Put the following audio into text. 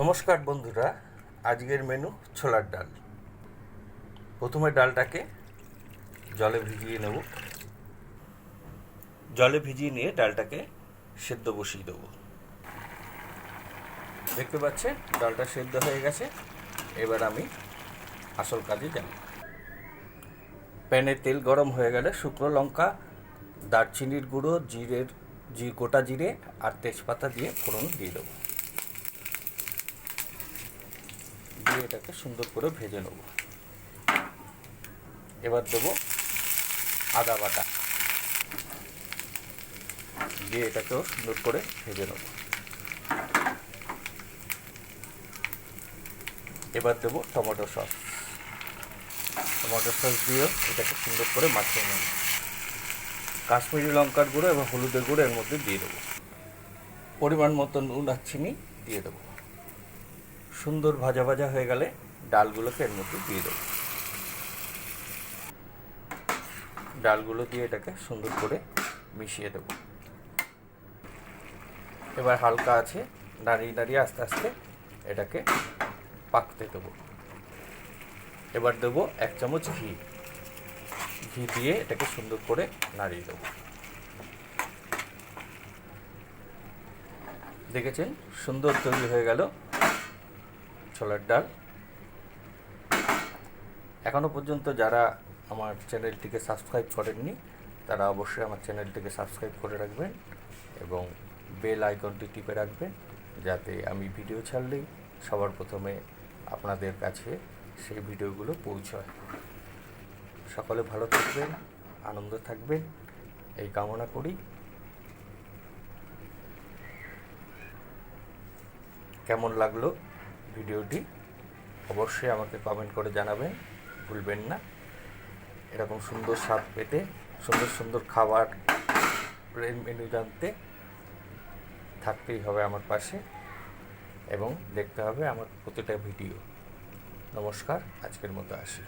নমস্কার বন্ধুরা, আজকের মেনু ছোলার ডাল। প্রথমে ডালটাকে জলে ভিজিয়ে নেব। জলে ভিজিয়ে নিয়ে ডালটাকে সেদ্ধ বসিয়ে দেবো। দেখতে পাচ্ছেন ডালটা সেদ্ধ হয়ে গেছে। এবার আমি আসল কাজে যাব। প্যানে তেল গরম হয়ে গেলে শুকনো লঙ্কা, দারচিনির গুঁড়ো, গোটা জিরে আর তেজপাতা দিয়ে ফোড়ন দিয়ে দেবো। দিয়ে এটাকে সুন্দর করে ভেজে নেব। এবার দেবো আদা বাটা, দিয়ে এটাকেও সুন্দর করে ভেজে নেব। এবার দেবো টমেটো সস দিয়েও এটাকে সুন্দর করে মাখিয়ে নেব। কাশ্মীরি লঙ্কার গুঁড়ো এবং হলুদের গুঁড়ো এর মধ্যে দিয়ে দেবো। পরিমাণ মতো নুন আর চিনি দিয়ে দেবো। সুন্দর ভাজা ভাজা হয়ে গেলে ডালগুলোকে এর মধ্যে দিয়ে দেবো। ডালগুলো দিয়ে এটাকে সুন্দর করে মিশিয়ে দেবো। এবার হালকা আছে নাড়িয়ে নাড়িয়ে আস্তে আস্তে এটাকে পাকতে দেবো। এবার দেবো 1 চামচ ঘি দিয়ে এটাকে সুন্দর করে নাড়িয়ে দেবো। দেখেছেন সুন্দর তৈরি হয়ে গেল ছোলার ডাল। এখনও পর্যন্ত যারা আমার চ্যানেলটিকে সাবস্ক্রাইব করেননি তারা অবশ্যই আমার চ্যানেলটিকে সাবস্ক্রাইব করে রাখবেন এবং বেল আইকনটি টিপে রাখবেন, যাতে আমি ভিডিও ছাড়লেই সবার প্রথমে আপনাদের কাছে সেই ভিডিওগুলো পৌঁছয়। সকলে ভালো থাকবেন, আনন্দ থাকবেন এই কামনা করি। কেমন লাগলো ভিডিওটি অবশ্যই আমাকে কমেন্ট করে জানাবেন, ভুলবেন না। এরকম সুন্দর স্বাদ পেতে, সুন্দর সুন্দর খাবার মেনু জানতে থাকতেই হবে আমার পাশে এবং দেখতে হবে আমার প্রতিটা ভিডিও। নমস্কার, আজকের মতো আসি।